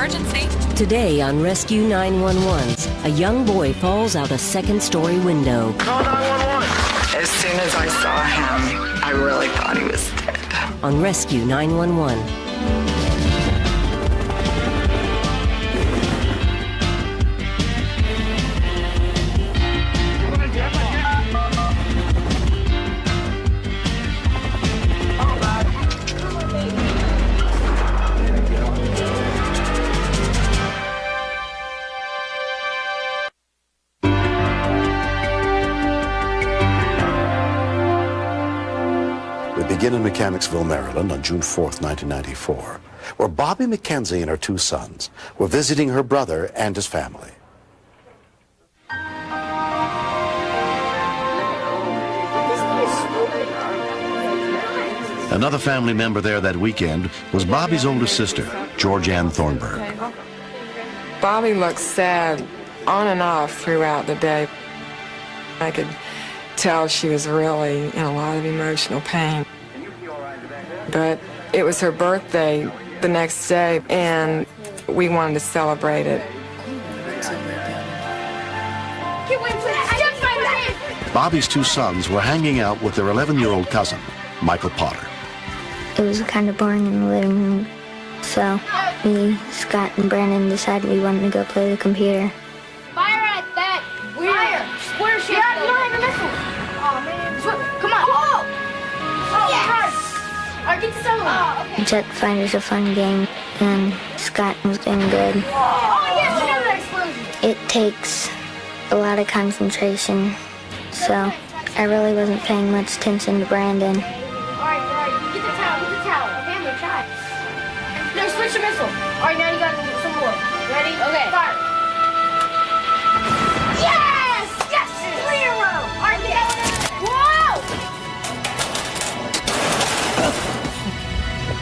emergency. Today on Rescue 911's, a young boy falls out a second-story window. Call 911. As soon as I saw him, I really thought he was dead. On Rescue 911. Begin in Mechanicsville, Maryland on June 4th, 1994, where Bobby McKenzie and her two sons were visiting her brother and his family. Another family member there that weekend was Bobby's older sister, Georgianne Thornburg. Bobby looked sad on and off throughout the day. I could tell she was really in a lot of emotional pain. But it was her birthday the next day, and we wanted to celebrate it. Bobby's two sons were hanging out with their 11-year-old cousin, Michael Potter. It was kind of boring in the living room, so me, Scott, and Brandon decided we wanted to go play the computer. Fire at that! Fire! Square shape! Yeah, you don't have a missile! Oh, man. Come on! Whoa! Oh, yes! Alright, get this over. Okay. Jet Fighter's a fun game, and Scott was doing good. Oh, yes! Another explosion! It takes a lot of concentration, so I really wasn't paying much attention to Brandon. Alright, get the tower, Family, try. No, switch your missile. Alright, now you got some more. Ready? Okay. Fire. Yes! Yes! Clear room! Alright, get that one. Whoa!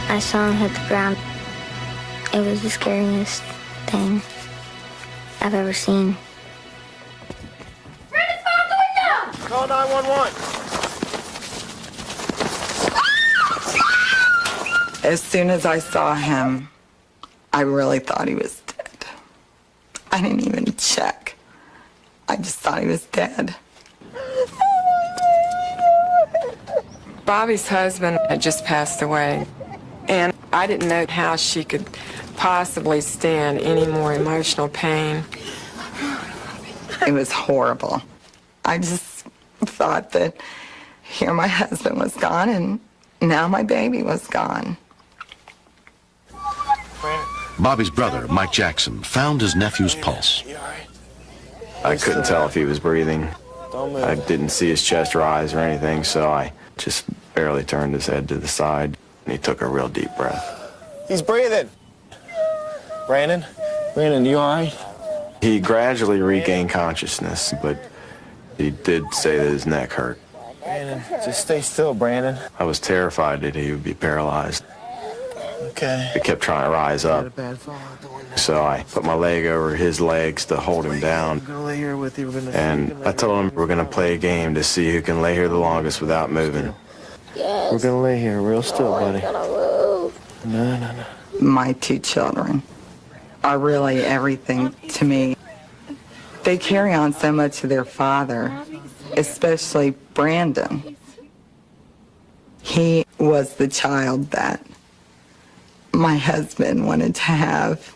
I saw him hit the ground. It was the scariest thing I've ever seen. Brandon, fire the window! Call 911. As soon as I saw him, I really thought he was dead. I didn't even check. I just thought he was dead. Bobby's husband had just passed away, and I didn't know how she could possibly stand any more emotional pain. It was horrible. I just thought that here my husband was gone, and now my baby was gone. Bobby's brother, Mike Jackson, found his nephew's pulse. I couldn't tell if he was breathing. I didn't see his chest rise or anything, so I just barely turned his head to the side, and he took a real deep breath. He's breathing. Brandon, you all right? He gradually regained consciousness, but he did say that his neck hurt. Brandon, just stay still, Brandon. I was terrified that he would be paralyzed. Okay. He kept trying to rise up, so I put my leg over his legs to hold him down. And I told him we're going to play a game to see who can lay here the longest without moving. We're going to lay here real still, buddy. No. My two children are really everything to me. They carry on so much of their father, especially Brandon. He was the child that my husband wanted to have.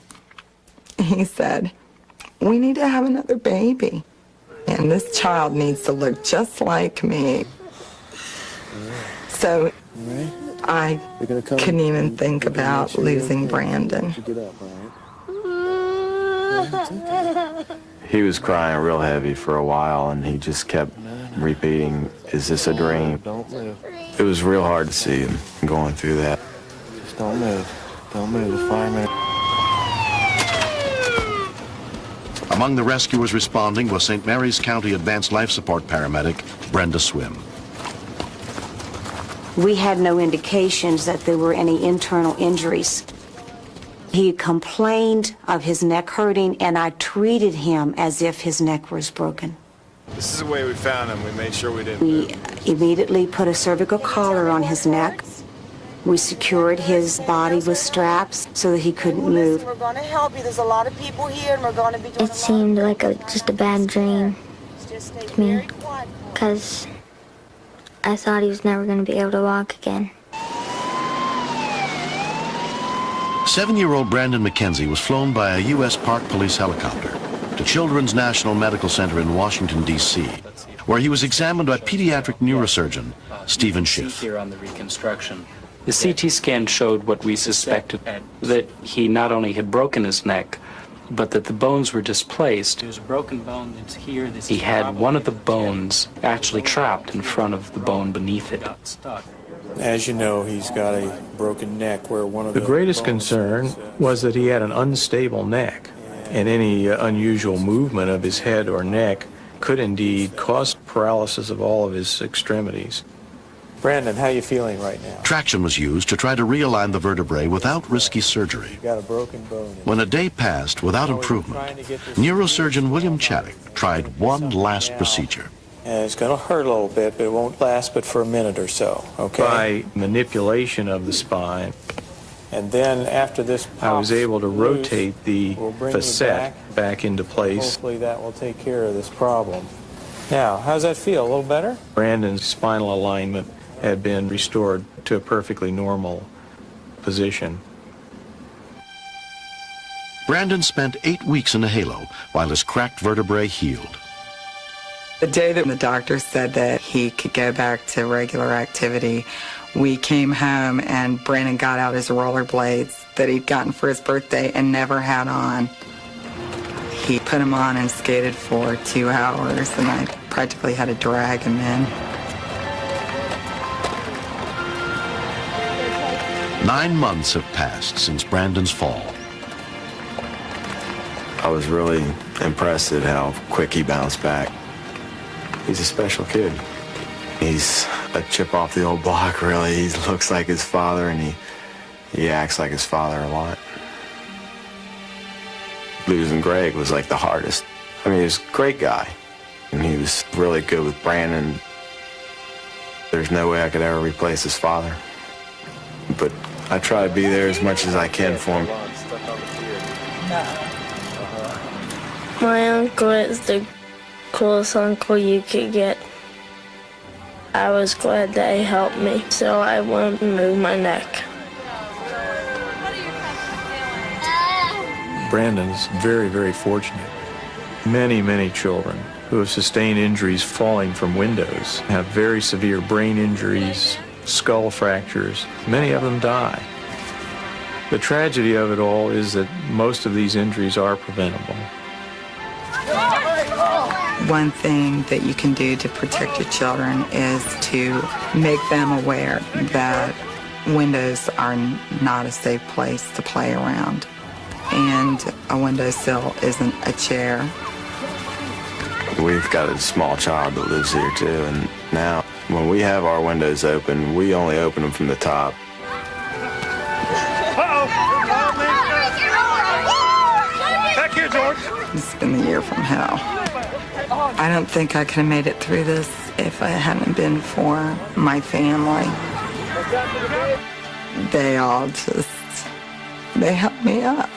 He said, we need to have another baby, and this child needs to look just like me. So I couldn't even think about losing Brandon. He was crying real heavy for a while, and he just kept repeating, is this a dream? It was real hard to see him going through that. Just don't move. Don't move. The fireman. Among the rescuers responding was St. Mary's County Advanced Life Support paramedic Brenda Swim. We had no indications that there were any internal injuries. He complained of his neck hurting, and I treated him as if his neck was broken. This is the way we found him. We made sure we didn't. We immediately put a cervical collar on his neck. We secured his body with straps so that he couldn't move. We're going to help you. There's a lot of people here, and we're going to be doing It seemed like just a bad dream to me, because I thought he was never going to be able to walk again. 7-year-old Brandon McKenzie was flown by a U.S. Park Police helicopter to Children's National Medical Center in Washington, D.C., where he was examined by pediatric neurosurgeon Stephen Schiff. Here on the reconstruction. The CT scan showed what we suspected, that he not only had broken his neck, but that the bones were displaced. There's a broken bone that's here. He had one of the bones actually trapped in front of the bone beneath it. As you know, he's got a broken neck where one of the greatest concern was that he had an unstable neck, and any unusual movement of his head or neck could indeed cause paralysis of all of his extremities. Brandon, how are you feeling right now? Traction was used to try to realign the vertebrae without risky surgery. You've got a broken bone. When a day passed without improvement, neurosurgeon William Chaddock tried one last procedure. And it's going to hurt a little bit, but it won't last but for a minute or so, okay? By manipulation of the spine, and then after this I was able to rotate the we'll facet back into place. Hopefully that will take care of this problem. Now, how's that feel? A little better? Brandon's spinal alignment had been restored to a perfectly normal position. Brandon spent 8 weeks in a halo while his cracked vertebrae healed. The day that the doctor said that he could go back to regular activity, we came home and Brandon got out his rollerblades that he'd gotten for his birthday and never had on. He put them on and skated for 2 hours, and I practically had to drag him in. 9 months have passed since Brandon's fall. I was really impressed at how quick he bounced back. He's a special kid. He's a chip off the old block, really. He looks like his father, and he acts like his father a lot. Losing Greg was like the hardest. I mean, he was a great guy, and he was really good with Brandon. There's no way I could ever replace his father. But I try to be there as much as I can for him. My uncle is the coolest uncle you could get. I was glad that he helped me, so I wouldn't move my neck. Brandon's very, very fortunate. Many, many children who have sustained injuries falling from windows have very severe brain injuries, skull fractures. Many of them die. The tragedy of it all is that most of these injuries are preventable. One thing that you can do to protect your children is to make them aware that windows are not a safe place to play around. And a windowsill isn't a chair. We've got a small child that lives here too, and now when we have our windows open, we only open them from the top. Back here, George. It's been the year from hell. I don't think I could have made it through this if it hadn't been for my family. They all they helped me up.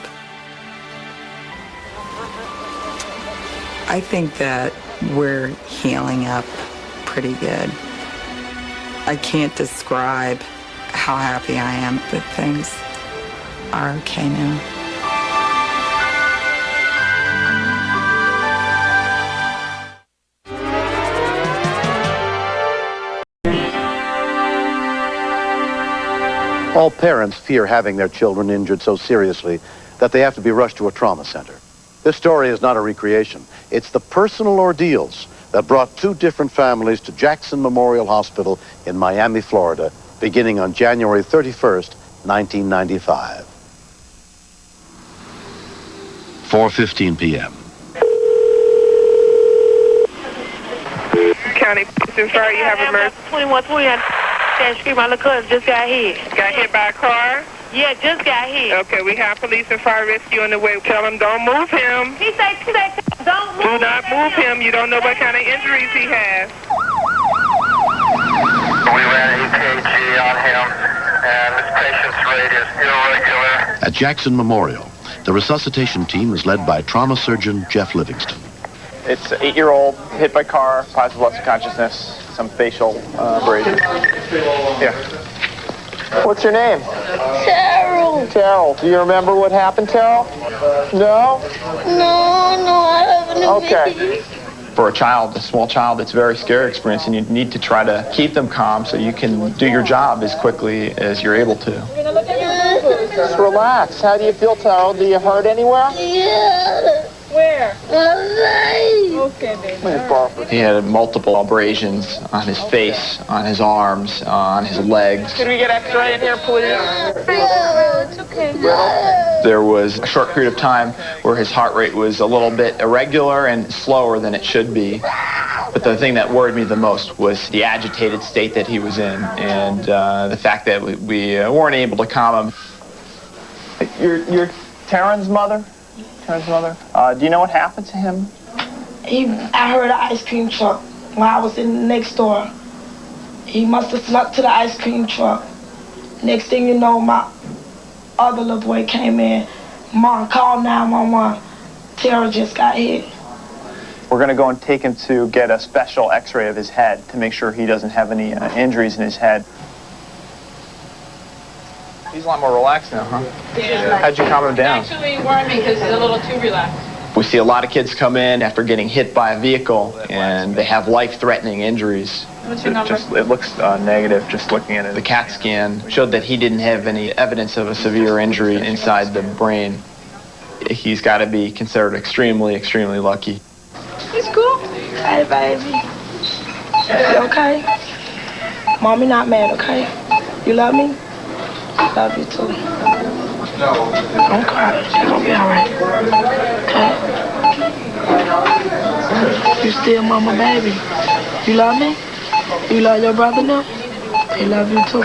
I think that we're healing up pretty good. I can't describe how happy I am that things are okay now. All parents fear having their children injured so seriously that they have to be rushed to a trauma center. This story is not a recreation. It's the personal ordeals that brought 2 different families to Jackson Memorial Hospital in Miami, Florida, beginning on January 31st, 1995. 4:15 p.m. County Police Fire, you have emergency. 2120 on Street. My little cousin just got hit. Got hit by a car? Yeah, just got hit. Okay, we have police and fire rescue on the way. Tell him don't move him. He said, don't move him. Do not move him. You don't know what kind of injuries he has. We ran EKG on him, and At Jackson Memorial, the resuscitation team is led by trauma surgeon Jeff Livingston. It's an 8-year-old hit by car, positive loss of consciousness, some facial abrasions. Here. What's your name? Terrell. Terrell. Do you remember what happened, Terrell? No? No, I haven't. Okay. For a child, a small child, it's a very scary experience, and you need to try to keep them calm so you can do your job as quickly as you're able to. Just relax. How do you feel, Terrell? Do you hurt anywhere? Yeah. Where? Okay, baby. He had multiple abrasions on his face, on his arms, on his legs. Could we get X-ray in here, please? No, it's okay. There was a short period of time where his heart rate was a little bit irregular and slower than it should be. But the thing that worried me the most was the agitated state that he was in, and the fact that we weren't able to calm him. You're Taryn's mother? Taryn's mother? Do you know what happened to him? I heard an ice cream truck when I was in the next door. He must have snuck to the ice cream truck. Next thing you know, my other little boy came in. Mom called 911. Tara just got hit. We're going to go and take him to get a special x-ray of his head to make sure he doesn't have any injuries in his head. He's a lot more relaxed now, huh? Yeah. How'd you calm him down? Actually, worried me because he's a little too relaxed. We see a lot of kids come in after getting hit by a vehicle, and they have life-threatening injuries. What's your number? It looks negative just looking at it. The CAT scan showed that he didn't have any evidence of a severe injury inside the brain. He's got to be considered extremely, extremely lucky. It's cool. Hey, baby. You okay? Mommy not mad, okay? You love me? Love you too. Don't cry. You're gonna be alright. Okay? You still mama baby. You love me? You love your brother now? They love you too.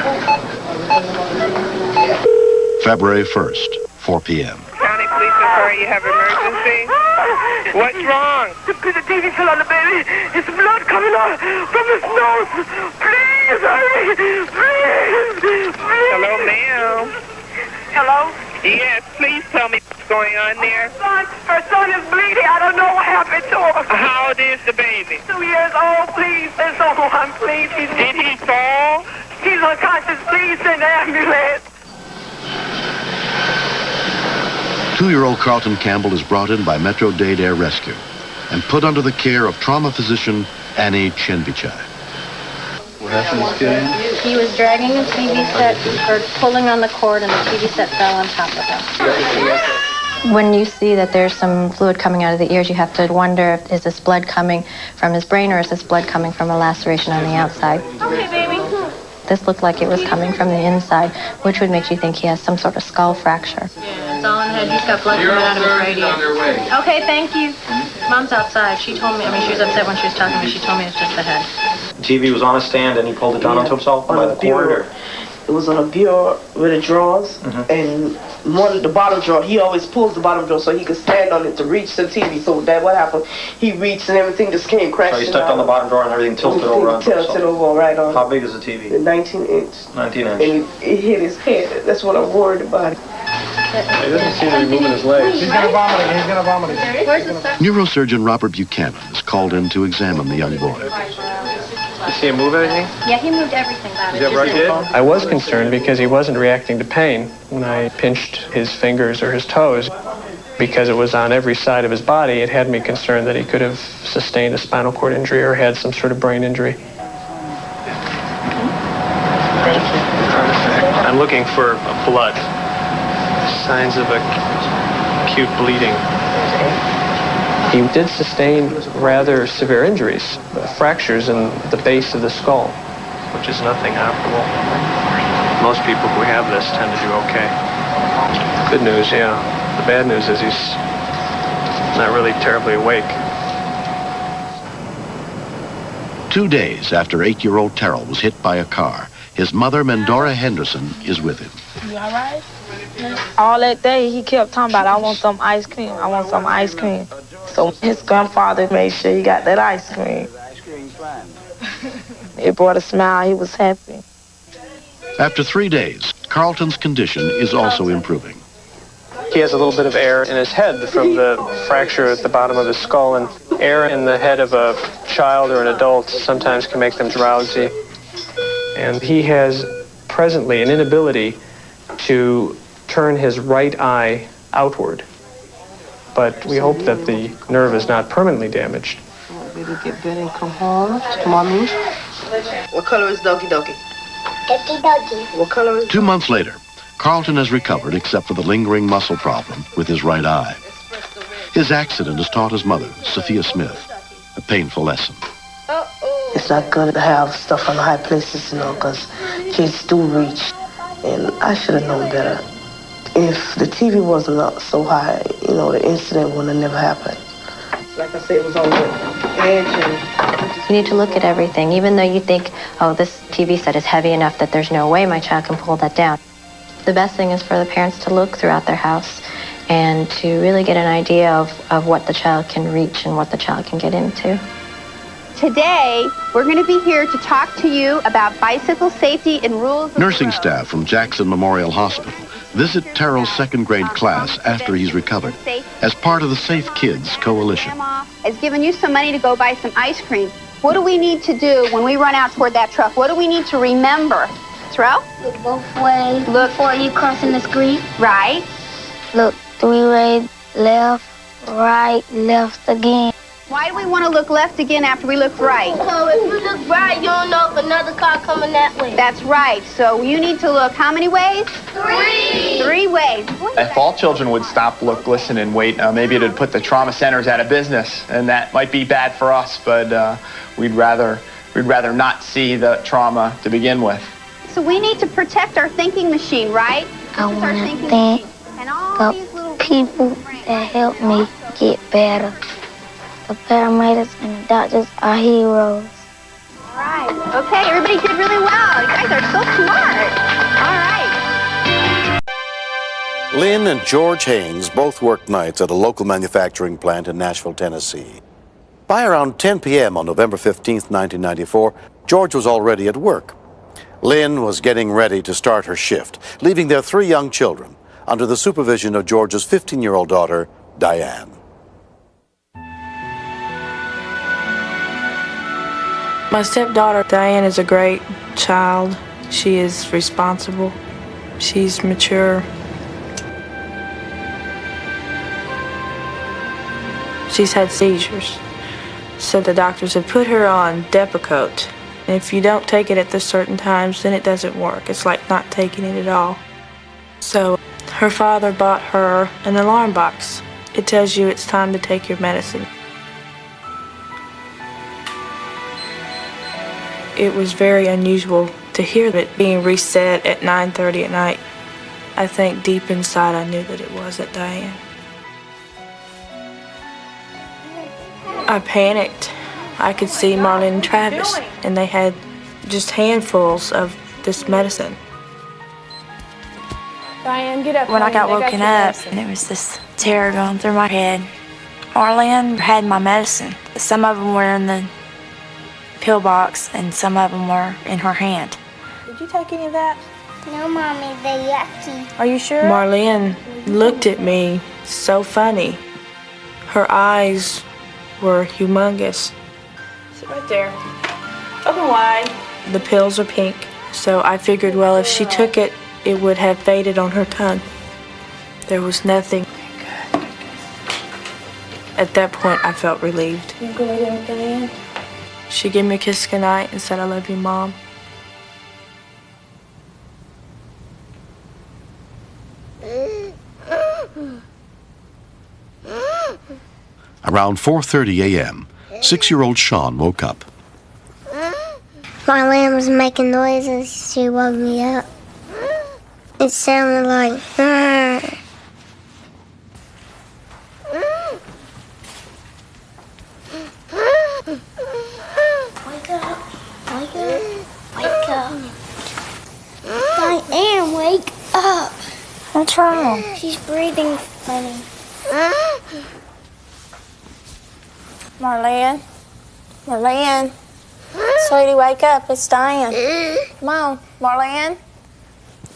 February 1st, 4 p.m. County Police Department, you have emergency? What's wrong? The TV fell on the baby. It's blood coming out from his nose. Please, hurry. Please. Hello, ma'am. Hello? Yes, please tell me what's going on there. Her son is bleeding. I don't know what happened to her. How old is the baby? 2 years old, please. Send someone, please. Did he fall? He's unconscious. Please send an ambulance. 2-year-old Carlton Campbell is brought in by Metro Dade Air Rescue and put under the care of trauma physician Annie Chenbichai. What happened to this kid? He was dragging a TV set or pulling on the cord, and the TV set fell on top of him. When you see that there's some fluid coming out of the ears, you have to wonder, is this blood coming from his brain, or is this blood coming from a laceration on the outside? Okay, baby. This looked like it was coming from the inside, which would make you think he has some sort of skull fracture. It's all in the head. He's got blood coming out of his radius. Okay, thank you. Mom's outside. She told me, she was upset when she was talking to me. She told me it's just the head. TV was on a stand and he pulled it down onto himself by the cord? Or? It was on a bureau with the drawers, and one of the bottom drawer, he always pulls the bottom drawer so he could stand on it to reach the TV. So that what happened, he reached and everything just came crashing. So he stepped on the bottom drawer and everything tilted over onto himself? Tilted over right on. How big is the TV? The 19-inch. 19-inch. And it hit his head. That's what I'm worried about. He doesn't seem to be moving his legs. He's gonna vomit again. He's gonna vomit again. Where's the stuff? Neurosurgeon Robert Buchanan is called in to examine the young boy. You see him move anything? Yeah, he moved everything about Is that right, kid? I was concerned because he wasn't reacting to pain when I pinched his fingers or his toes. Because it was on every side of his body, it had me concerned that he could have sustained a spinal cord injury or had some sort of brain injury. I'm looking for blood, signs of acute bleeding. He did sustain rather severe injuries, fractures in the base of the skull, which is nothing operable. Most people who have this tend to do okay. Good news, yeah. The bad news is he's not really terribly awake. 2 days after 8-year-old Terrell was hit by a car, his mother, Mendora Henderson, is with him. You all right? All that day, he kept talking about, I want some ice cream. I want some ice cream. So his grandfather made sure he got that ice cream. It brought a smile. He was happy. After 3 days, Carlton's condition is also improving. He has a little bit of air in his head from the fracture at the bottom of his skull, and air in the head of a child or an adult sometimes can make them drowsy. And he has presently an inability to turn his right eye outward. But we hope that the nerve is not permanently damaged. Baby, get better and come home to mommy. What color is Doggy Doggy? Doggy Doggy. What color is... 2 months later, Carlton has recovered except for the lingering muscle problem with his right eye. His accident has taught his mother, Sophia Smith, a painful lesson. It's not good to have stuff on high places, you know, because kids do reach. And I should have known better. If the TV wasn't up so high, you know, the incident would have never happened. Like I said, it was on the edge. And You need to look at everything, even though you think, oh, this TV set is heavy enough that there's no way my child can pull that down. The best thing is for the parents to look throughout their house and to really get an idea of what the child can reach and what the child can get into. Today, we're going to be here to talk to you about bicycle safety and rules. Nursing staff from Jackson Memorial Hospital visit Terrell's second grade class after he's recovered as part of the Safe Kids Coalition. Grandma has given you some money to go buy some ice cream. What do we need to do when we run out toward that truck? What do we need to remember? Throw? Look both ways. Look before you crossing the street. Right. Look 3 ways, left, right, left again. Why do we want to look left again after we looked right? So if you look right, you don't know if another car coming that way. That's right. So you need to look how many ways? 3. 3 ways. If all children would stop, look, listen, and wait, maybe it would put the trauma centers out of business, and that might be bad for us, but we'd rather not see the trauma to begin with. So we need to protect our thinking machine, right? I want to thank the people that helped me get better. The paramedics and the doctors are heroes. All right. Okay, everybody did really well. You guys are so smart. All right. Lynn and George Haynes both worked nights at a local manufacturing plant in Nashville, Tennessee. By around 10 p.m. on November 15th, 1994, George was already at work. Lynn was getting ready to start her shift, leaving their 3 young children under the supervision of George's 15-year-old daughter, Diane. My stepdaughter, Diane, is a great child. She is responsible. She's mature. She's had seizures. So the doctors have put her on Depakote. And if you don't take it at the certain times, then it doesn't work. It's like not taking it at all. So her father bought her an alarm box. It tells you it's time to take your medicine. It was very unusual to hear it being reset at 9:30 at night. I think deep inside I knew that it wasn't Diane. I panicked. I could see Marlon and Travis, and they had just handfuls of this medicine. Diane, get up. When I got woken up, and there was this terror going through my head. Marlon had my medicine. Some of them were in the pill box, and some of them were in her hand. Did you take any of that? No, Mommy, they're yucky. Are you sure? Marlene looked at me so funny. Her eyes were humongous. Sit right there. Open wide. The pills are pink, so I figured, well, if she took it, it would have faded on her tongue. There was nothing. At that point, I felt relieved. You go lay down with Diane. She gave me a kiss goodnight and said, "I love you, Mom." Around 4:30 a.m., 6-year-old Sean woke up. Marlene was making noises. She woke me up. It sounded like... Wake up. Wake up. Wake up. Diane, wake up. What's wrong? She's breathing funny. Marlene? Marlene? Sweetie, wake up. It's Diane. Come on, Marlene.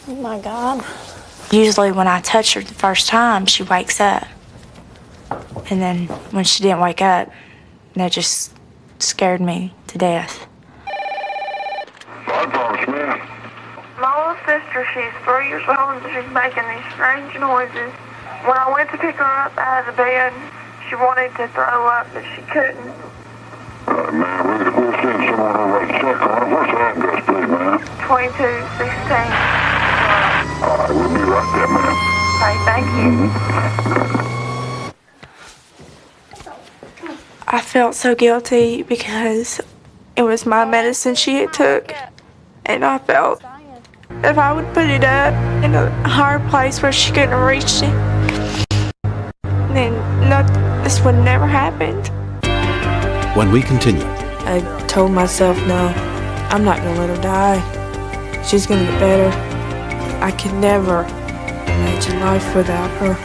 Oh my God. Usually when I touch her the first time, she wakes up. And then when she didn't wake up, that just scared me to death. My little sister, she's 3 years old, and she's making these strange noises. When I went to pick her up out of the bed, she wanted to throw up, but she couldn't. Man, we'll send someone over to check on her. What's the address, please, man? 2216. All right, we'll be right there, man. Okay, thank you. I felt so guilty because it was my medicine she had took. And I felt if I would put it up in a hard place where she couldn't reach it, then this would never happened. When we continue. I told myself, no, I'm not gonna let her die. She's gonna get better. I could never imagine life without her.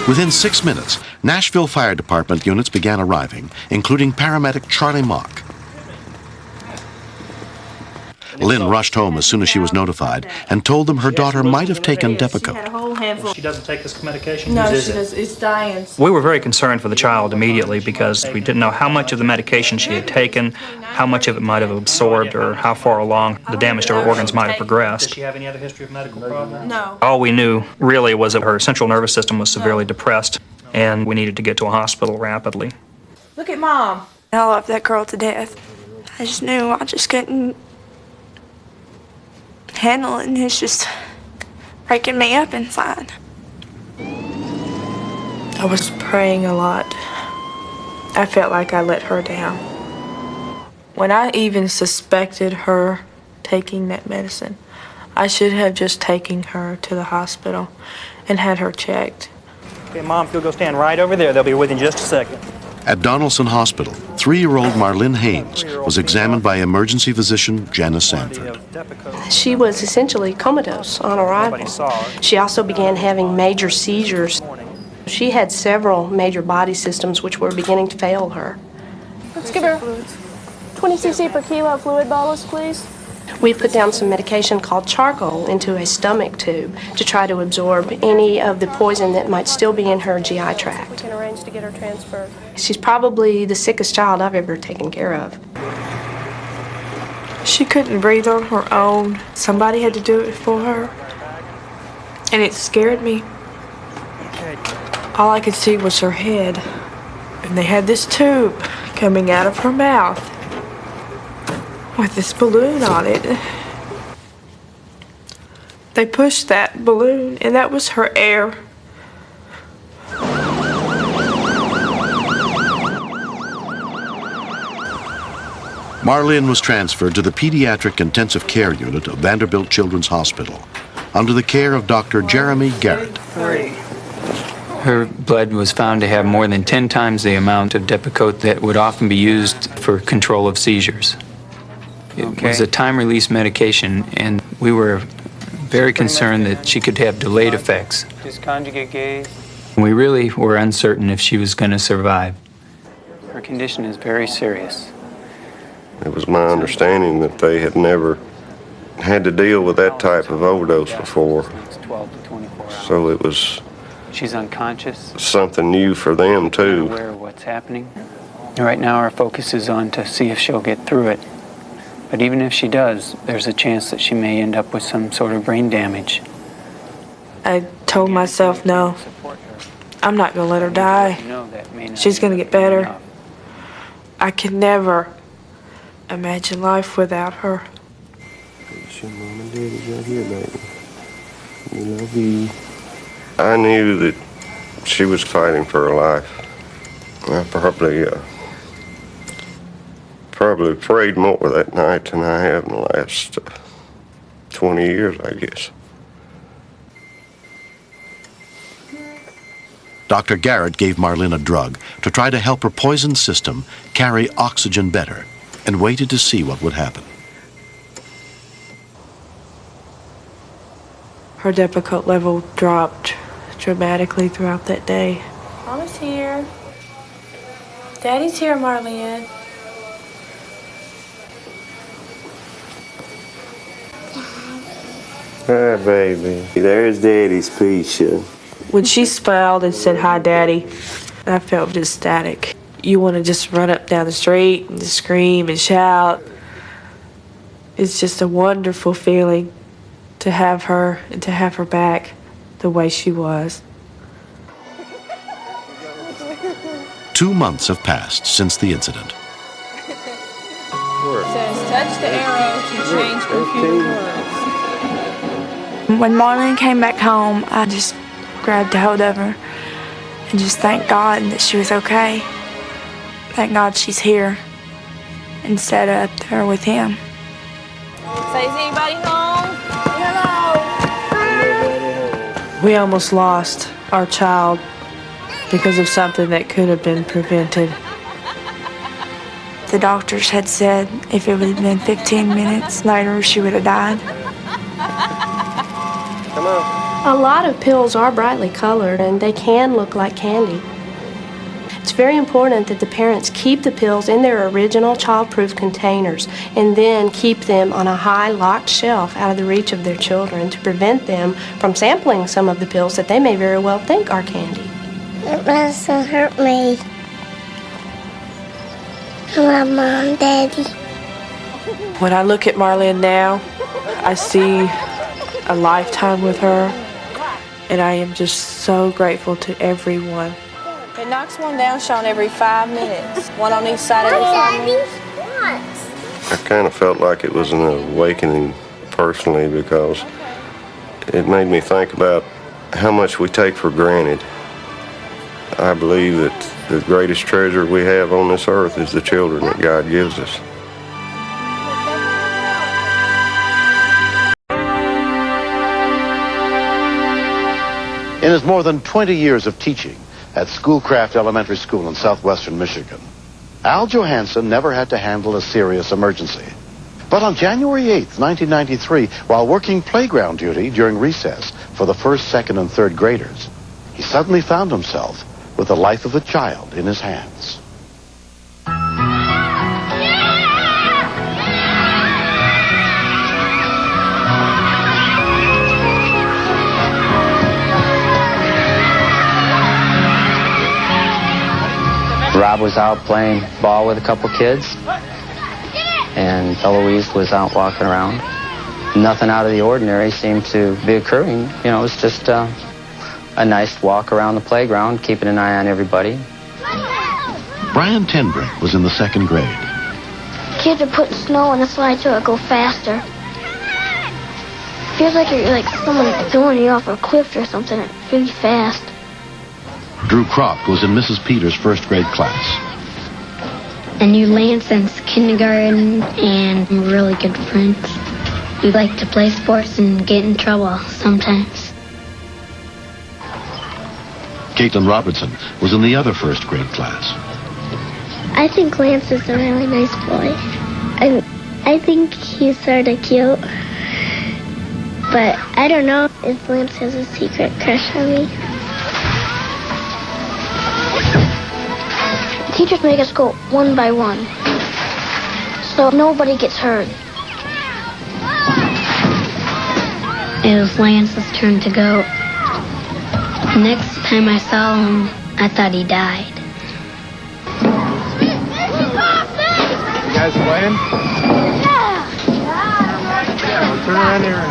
Within 6 minutes, Nashville Fire Department units began arriving, including paramedic Charlie Mock. Lynn rushed home as soon as she was notified and told them her daughter might have taken Depakote. She doesn't take this medication? No, she does. It's Diane's. We were very concerned for the child immediately because we didn't know how much of the medication she had taken, how much of it might have absorbed, or how far along the damage to her organs might have progressed. Does she have any other history of medical problems? No. All we knew really was that her central nervous system was severely depressed, and we needed to get to a hospital rapidly. Look at Mom. I love that girl to death. I just knew I just couldn't handle it, and it's just breaking me up inside. I was praying a lot. I felt like I let her down. When I even suspected her taking that medicine, I should have just taken her to the hospital and had her checked. Okay, Mom, if you'll go stand right over there, they'll be with you in just a second. At Donaldson Hospital, 3-year-old Marlene Haynes was examined by emergency physician Janice Sanford. She was essentially comatose on arrival. She also began having major seizures. She had several major body systems which were beginning to fail her. Let's give her 20 cc per kilo fluid bolus, please. We put down some medication called charcoal into a stomach tube to try to absorb any of the poison that might still be in her GI tract. We can arrange to get her transferred. She's probably the sickest child I've ever taken care of. She couldn't breathe on her own. Somebody had to do it for her. And it scared me. All I could see was her head. And they had this tube coming out of her mouth with this balloon on it. They pushed that balloon, and that was her air. Marlene was transferred to the Pediatric Intensive Care Unit of Vanderbilt Children's Hospital under the care of Dr. Jeremy Garrett. Her blood was found to have more than 10 times the amount of Depakote that would often be used for control of seizures. It was a time-release medication, and we were very concerned that she could have delayed effects. Just conjugate gaze. We really were uncertain if she was going to survive. Her condition is very serious. It was my understanding that they had never had to deal with that type of overdose before. So it was She's unconscious. something new for them, too. Unaware of what's happening. Right now our focus is on to see if she'll get through it. But even if she does, there's a chance that she may end up with some sort of brain damage. I told myself, no, I'm not going to let her die. She's going to get better. I could never imagine life without her. Your mom and daddy's right here, baby. We love you. I knew that she was fighting for her life. I probably prayed more that night than I have in the last 20 years, I guess. Dr. Garrett gave Marlene a drug to try to help her poisoned system carry oxygen better and waited to see what would happen. Her Depakote level dropped dramatically throughout that day. Mama's here. Daddy's here, Marlene. Hi, baby. There's Daddy's Pisha. When she smiled and said, "Hi, Daddy," I felt just ecstatic. You want to just run up down the street and just scream and shout. It's just a wonderful feeling to have her and to have her back the way she was. 2 months have passed since the incident. It says, touch the arrow to change computer words. When Marlene came back home, I just grabbed a hold of her and just thanked God that she was okay. Thank God she's here instead of up there with him. Say, is anybody home? Hello. We almost lost our child because of something that could have been prevented. The doctors had said if it would have been 15 minutes later, she would have died. Come on. A lot of pills are brightly colored and they can look like candy. It's very important that the parents keep the pills in their original child-proof containers and then keep them on a high locked shelf out of the reach of their children to prevent them from sampling some of the pills that they may very well think are candy. It doesn't hurt me. I love Mom, Daddy. When I look at Marlene now, I see a lifetime with her, and I am just so grateful to everyone. It knocks one down, Sean, every 5 minutes. One on each side every 5 minutes. I kind of felt like it was an awakening personally because it made me think about how much we take for granted. I believe that the greatest treasure we have on this earth is the children that God gives us. In his more than 20 years of teaching at Schoolcraft Elementary School in southwestern Michigan, Al Johansson never had to handle a serious emergency. But on January 8th, 1993, while working playground duty during recess for the first, second, and third graders, he suddenly found himself with the life of a child in his hands. Rob was out playing ball with a couple kids, and Eloise was out walking around. Nothing out of the ordinary seemed to be occurring. You know, it was just a nice walk around the playground, keeping an eye on everybody. Brian Tenbrick was in the 2nd grade. Kids are putting snow on the slide so it'll go faster. Feels like you're someone throwing you off a cliff or something really fast. Drew Croft was in Mrs. Peters' 1st grade class. I knew Lance since kindergarten, and we're really good friends. We like to play sports and get in trouble sometimes. Caitlin Robertson was in the other 1st grade class. I think Lance is a really nice boy. I think he's sort of cute. But I don't know if Lance has a secret crush on me. Teachers make us go one by one, so nobody gets hurt. It was Lance's turn to go. Next time I saw him, I thought he died. You guys playing? Yeah. Turn around here.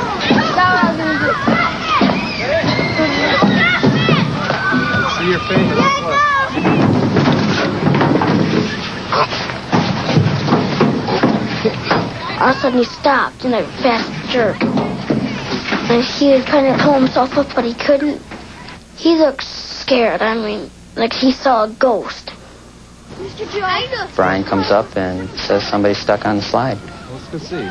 See your face. All of a sudden he stopped in a fast jerk. And he was trying to pull himself up, but he couldn't. He looked scared. I mean, like he saw a ghost. Brian comes up and says somebody's stuck on the slide. Let's go see.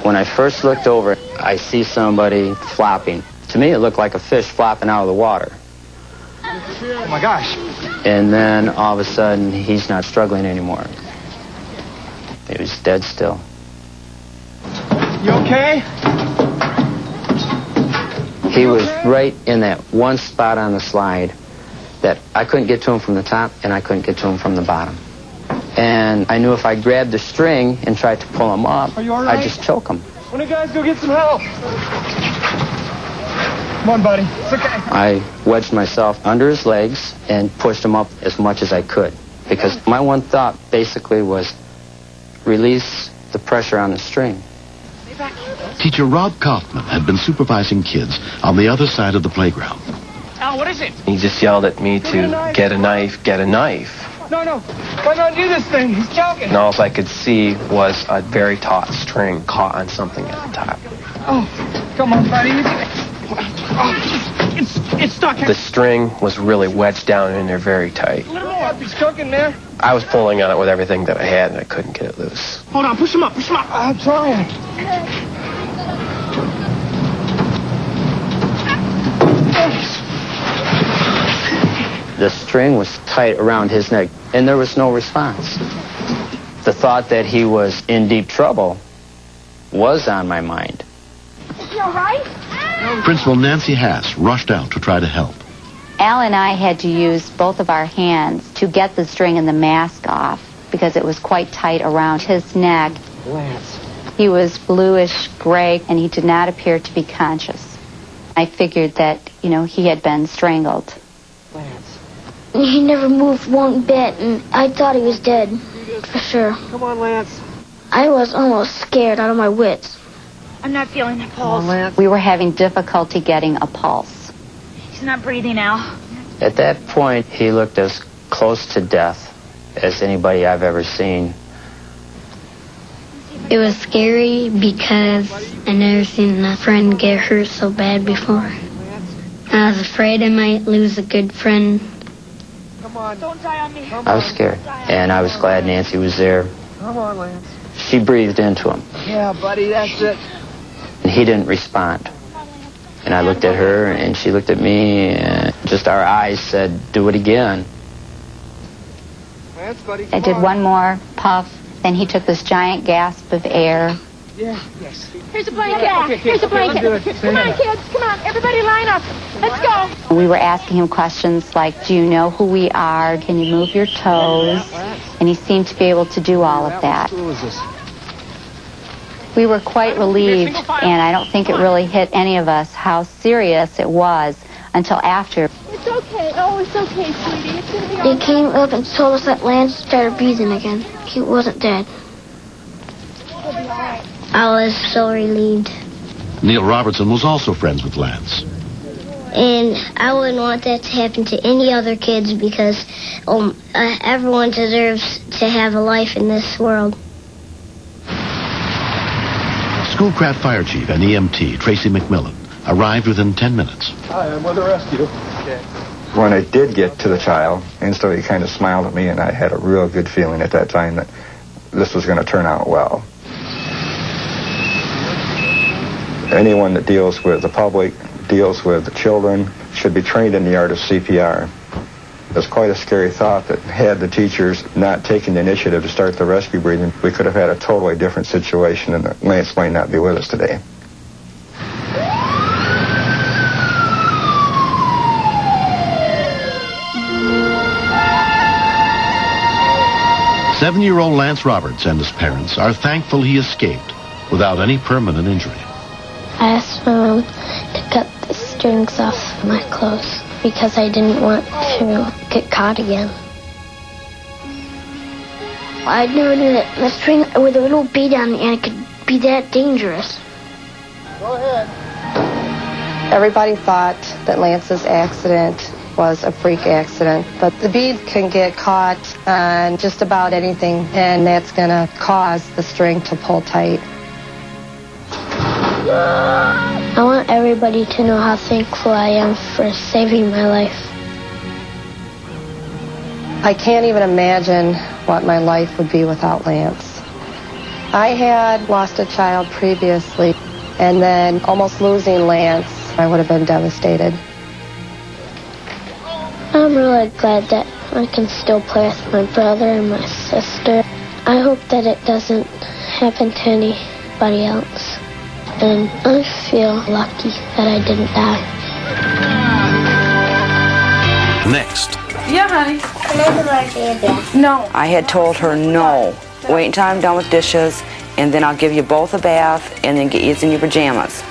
When I first looked over, I see somebody flopping. To me, it looked like a fish flopping out of the water. Oh my gosh. And then all of a sudden, he's not struggling anymore. He was dead still. You okay? He was right in that one spot on the slide that I couldn't get to him from the top and I couldn't get to him from the bottom. And I knew if I grabbed the string and tried to pull him up, Are you all right? I'd just choke him. When you guys go get some help? Come on, buddy. It's okay. I wedged myself under his legs and pushed him up as much as I could, because my one thought basically was release the pressure on the string. Teacher Rob Kaufman had been supervising kids on the other side of the playground. Al, what is it? He just yelled at me to get a knife, get a knife. No. Why not do this thing? He's joking. And all I could see was a very taut string caught on something at the top. Oh, come on, buddy. It's stuck. The string was really wedged down in there very tight. A little more. He's cooking there. I was pulling on it with everything that I had, and I couldn't get it loose. Hold on, push him up. I'm trying. The string was tight around his neck, and there was no response. The thought that he was in deep trouble was on my mind. You all right? Principal Nancy Hass rushed out to try to help. Al and I had to use both of our hands to get the string and the mask off because it was quite tight around his neck. Lance. He was bluish gray and he did not appear to be conscious. I figured that, he had been strangled. Lance. He never moved one bit, and I thought he was dead, for sure. Come on, Lance. I was almost scared out of my wits. I'm not feeling the pulse. We were having difficulty getting a pulse. He's not breathing now. At that point, he looked as close to death as anybody I've ever seen. It was scary because I never seen a friend get hurt so bad before. I was afraid I might lose a good friend. Come on. Don't die on me. I was scared, and I was glad Nancy was there. Come on, Lance. She breathed into him, Yeah, buddy, that's it. and he didn't respond. And I looked at her, and she looked at me, and just our eyes said, do it again. Lance, buddy, I did one more puff, then he took this giant gasp of air. Yeah, yes. Here's a blanket. Okay, Here's a blanket. let's do it. Come on, kids. Come on. Everybody line up. Let's go. We were asking him questions like, do you know who we are? Can you move your toes? And he seemed to be able to do all of that. What was this? We were quite relieved, and I don't think it really hit any of us how serious it was until after. It's okay. Oh, it's okay, sweetie. It's gonna be all They came up and told us that Lance started breathing again. He wasn't dead. It'll be all right. I was so relieved. Neil Robertson was also friends with Lance. And I wouldn't want that to happen to any other kids because everyone deserves to have a life in this world. Schoolcraft Fire Chief and EMT Tracy McMillan arrived within 10 minutes. Hi, I'm with the rescue. Okay. When I did get to the child, instantly he kind of smiled at me, and I had a real good feeling at that time that this was going to turn out well. Anyone that deals with the public, deals with the children, should be trained in the art of CPR. It's quite a scary thought that had the teachers not taken the initiative to start the rescue breathing, we could have had a totally different situation, and that Lance might not be with us today. Seven-year-old Lance Roberts and his parents are thankful he escaped without any permanent injury. I asked my mom to cut the strings off my clothes because I didn't want to get caught again. I never knew that the string with a little bead on the end could be that dangerous. Go ahead. Everybody thought that Lance's accident was a freak accident, but the bead can get caught on just about anything, and that's going to cause the string to pull tight. I want everybody to know how thankful I am for saving my life. I can't even imagine what my life would be without Lance. I had lost a child previously, and then almost losing Lance, I would have been devastated. I'm really glad that I can still play with my brother and my sister. I hope that it doesn't happen to anybody else. And I feel lucky that I didn't die. Next. Yeah, honey. Can I do RJ a bath? No. I had told her no. Wait until I'm done with dishes, and then I'll give you both a bath, and then get you in your pajamas.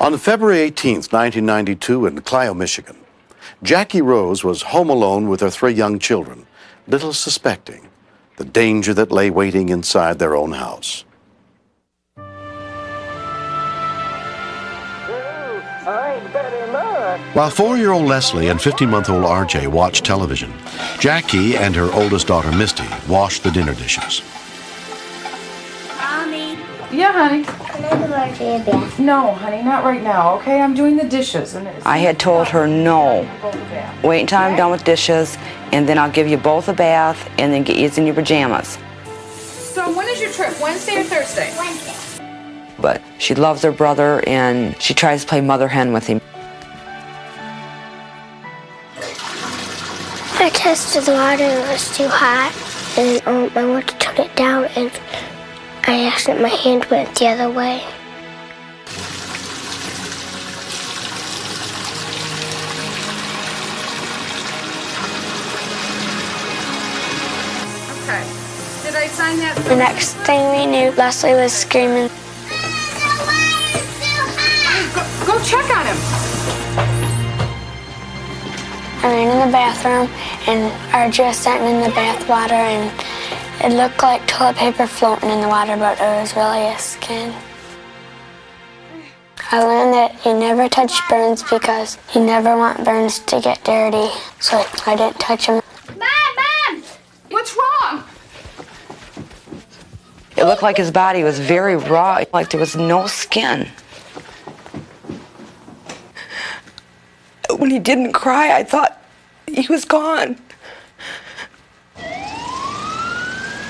On February 18th, 1992, in Clio, Michigan, Jackie Rose was home alone with her 3 young children, little suspecting the danger that lay waiting inside their own house. While 4-year-old Leslie and 15-month-old RJ watched television, Jackie and her oldest daughter Misty washed the dinner dishes. Mommy. Yeah, honey. Can I do RJ a bath? No, honey, not right now, okay? I'm doing the dishes. And I had told her no. Wait until I'm done with dishes, and then I'll give you both a bath, and then get you in your pajamas. So when is your trip, Wednesday or Thursday? Wednesday. But she loves her brother, and she tries to play mother hen with him. I tested the water and it was too hot, and I went to turn it down, and I accidentally, my hand went the other way. Okay. Did I sign that? The next thing we knew, Leslie was screaming. Go check on him. I ran in the bathroom, and RJ was sitting in the bath water, and it looked like toilet paper floating in the water, but it was really his skin. I learned that you never touch burns because you never want burns to get dirty, so I didn't touch them. Mom! What's wrong? It looked like his body was very raw, like there was no skin. When he didn't cry, I thought he was gone.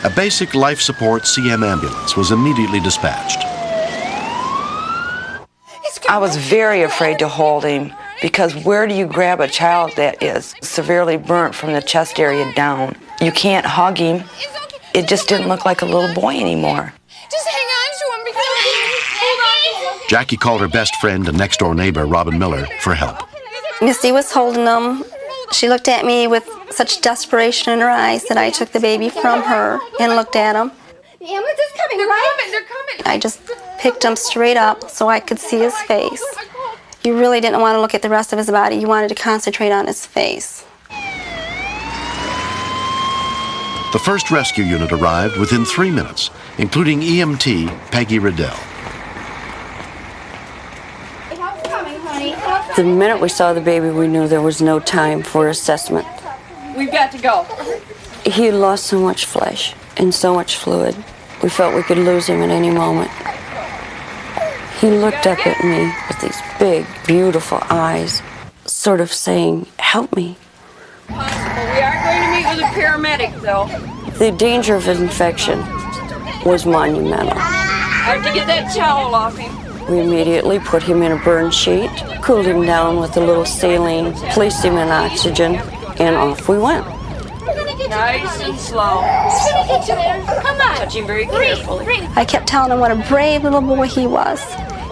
A basic life support CM ambulance was immediately dispatched. I was very afraid to hold him, because where do you grab a child that is severely burnt from the chest area down? You can't hug him. It just didn't look like a little boy anymore. Just hang on to him because hold on. Jackie called her best friend and next-door neighbor, Robin Miller, for help. Misty was holding him. She looked at me with such desperation in her eyes that I took the baby from her and looked at him. The ambulance is coming, right? They're coming. I just picked him straight up so I could see his face. You really didn't want to look at the rest of his body. You wanted to concentrate on his face. The first rescue unit arrived within 3 minutes, including EMT Peggy Riddell. Help's coming, honey. The minute we saw the baby, we knew there was no time for assessment. We've got to go. He had lost so much flesh and so much fluid. We felt we could lose him at any moment. He looked up at me with these big, beautiful eyes, sort of saying, "Help me." We are going to meet with a paramedic, though. The danger of infection was monumental. I have to get that towel off him. We immediately put him in a burn sheet, cooled him down with a little saline, placed him in oxygen, and off we went. Nice and slow. He's gonna get you there. Come on. Touch him very carefully. I kept telling him what a brave little boy he was.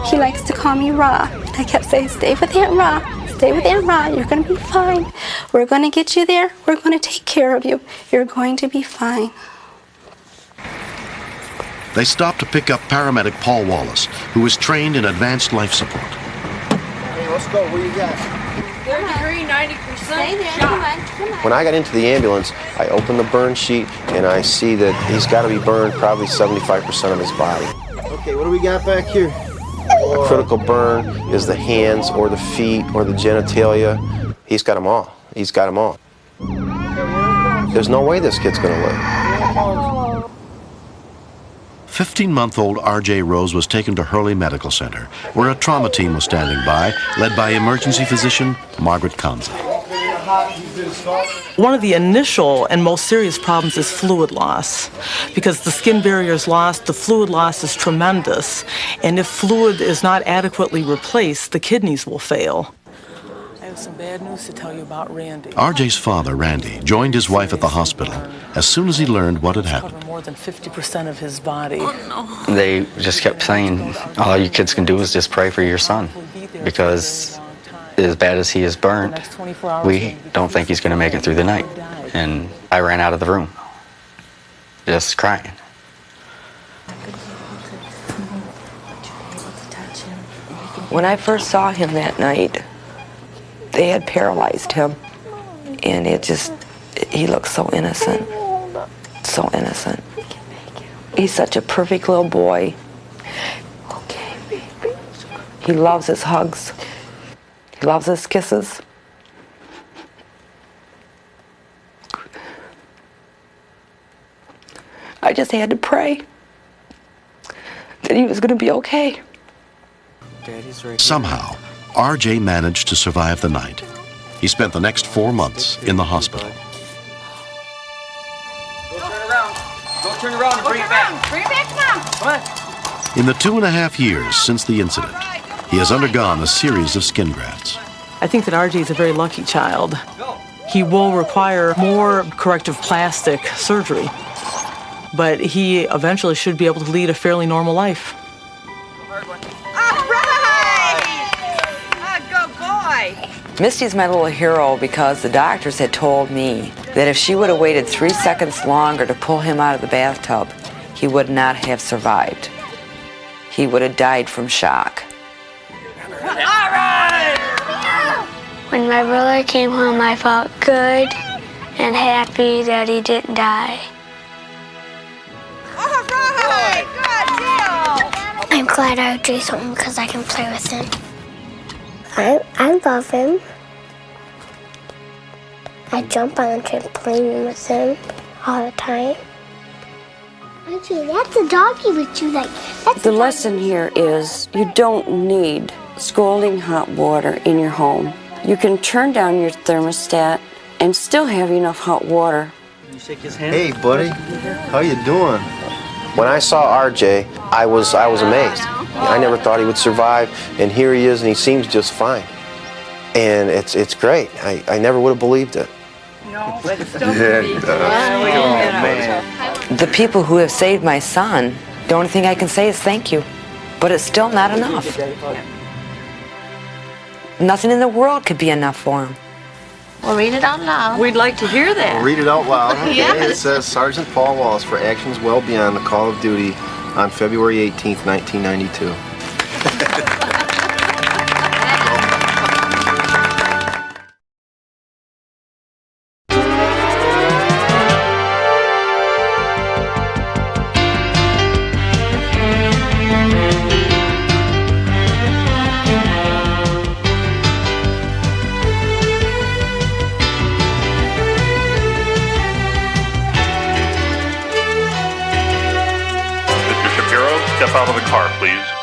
He likes to call me Ra. I kept saying, "Stay with Aunt Ra. Stay with Aunt Ra. You're going to be fine. We're going to get you there. We're going to take care of you. You're going to be fine." They stopped to pick up paramedic Paul Wallace, who was trained in advanced life support. Hey, let's go. What you got? 3rd degree, 90% shot. When I got into the ambulance, I opened the burn sheet and I see that he's got to be burned probably 75% of his body. Okay, what do we got back here? A critical burn is the hands or the feet or the genitalia. He's got them all. He's got them all. There's no way this kid's going to live. 15-month-old R.J. Rose was taken to Hurley Medical Center, where a trauma team was standing by, led by emergency physician Margaret Conze. One of the initial and most serious problems is fluid loss. Because the skin barrier is lost, the fluid loss is tremendous. And if fluid is not adequately replaced, the kidnees will fail. Some bad news to tell you about Randy. RJ's father, Randy, joined his wife at the hospital as soon as he learned what had happened. More than 50% of his body. They just kept saying, all you kids can do is just pray for your son, because as bad as he is burned, we don't think he's going to make it through the night. And I ran out of the room, just crying. When I first saw him that night, they had paralyzed him, and he looked so innocent, so innocent. He's such a perfect little boy. Okay, baby. He loves his hugs. He loves his kisses. I just had to pray that he was going to be okay. Somehow, RJ managed to survive the night. He spent the next 4 months in the hospital. Go turn around and bring it back. Bring it back, Mom. Come on. In the 2.5 years since the incident, he has undergone a series of skin grafts. I think that RJ is a very lucky child. He will require more corrective plastic surgery, but he eventually should be able to lead a fairly normal life. Misty's my little hero because the doctors had told me that if she would have waited 3 seconds longer to pull him out of the bathtub, he would not have survived. He would have died from shock. When my brother came home, I felt good and happy that he didn't die. I'm glad RJ's home because I can play with him. I love him. I jump on the trampoline with him all the time. RJ, that's a doggy with you. The lesson here is you don't need scalding hot water in your home. You can turn down your thermostat and still have enough hot water. Hey, buddy. How you doing? When I saw RJ, I was amazed. I never thought he would survive, and here he is, and he seems just fine. And it's great. I never would have believed it. No, but it's still The people who have saved my son, the only thing I can say is thank you. But it's still not enough. Nothing in the world could be enough for him. Well, read it out loud. We'd like to hear that. We'll read it out loud. Yeah. It says, Sergeant Paul Wallace for actions well beyond the call of duty on February 18th, 1992. Step out of the car, please.